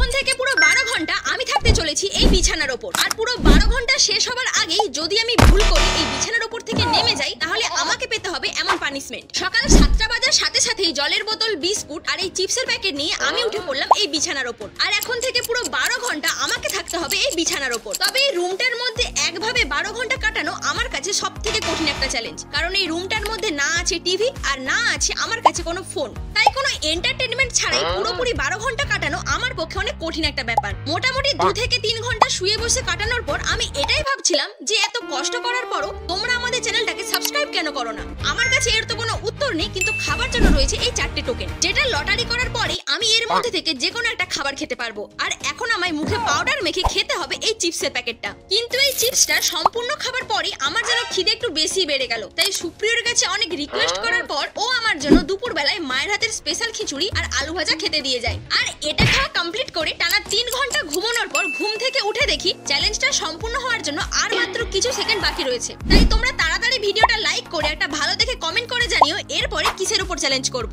এখন থেকে পুরো 12 ঘন্টা আমি থাকতে চলেছি এই বিছানার ওপর। আর পুরো 12 ঘন্টা শেষ হবার আগেই যদি আমি ভুল করে এই বিছানার ওপর থেকে নেমে যাই তাহলে আমাকে পেতে হবে এমন পানিশমেন্ট। সকাল 7টা বাজার সাথে সাথেই জলের বোতল, বিস্কুট আর এই চিপসের প্যাকেট নিয়ে আমি উঠে পড়লাম এই বিছানার ওপর। আর এখন থেকে পুরো 12 ঘন্টা আমাকে থাকতে হবে এই বিছানার ওপর। তবে এই রুমটার মধ্যে একভাবে 12 ঘন্টা কাটানো আমার কাছে সবথেকে কঠিন একটা চ্যালেঞ্জ, কারণ এই রুমটার মধ্যে না আছে টিভি আর না আছে আমার কাছে কোনো ফোন। তাই কোনো এন্টারটেইনমেন্ট ছাড়াই পুরোপুরি 12 ঘন্টা কাটানো আমার পক্ষে অনেক কঠিন একটা ব্যাপার। মোটামুটি 2 থেকে 3 ঘন্টা শুয়ে বসে কাটানোর পর আমি এটাই ভাবছিলাম যে এত কষ্ট করার পরও তোমরা আমাদের চ্যানেলটাকে সাবস্ক্রাইব কেন করো না। আমার কাছে এর তো কোনো উত্তর নেই, কিন্তু খাবার জন্য রয়েছে এই 4টে টোকেন, যেটা লটারি করার পরেই আমি এর মধ্যে থেকে যে কোনো একটা খাবার খেতে পারবো। আর এখন আমায় মুখে পাউডার মেখে খেতে হবে এই চিপসের প্যাকেটটা। কিন্তু এই চিপসটা সম্পূর্ণ খাবার পরে আমার যেন খিদে একটু বেশি বেড়ে গেল। তাই সুপ্রিয়র কাছে অনেক রিকোয়েস্ট করার পর ও আমার জন্য দুপুর বেলায় মায়ের হাতের স্পেশাল খিচুড়ি আর আলু ভাজা খেতে দিয়ে যায়। আর এটা খাওয়া কমপ্লিট করে টানা 3 ঘন্টা ঘুমানোর পর ঘুম থেকে উঠে দেখি চ্যালেঞ্জটা সম্পূর্ণ হওয়ার জন্য আর মাত্র কিছু সেকেন্ড বাকি রয়েছে। তাই তোমরা তাড়াতাড়ি ভিডিওটা লাইক করে একটা ভালো দেখে কমেন্ট করে জানিও এরপরে কিসের উপর চ্যালেঞ্জ করব।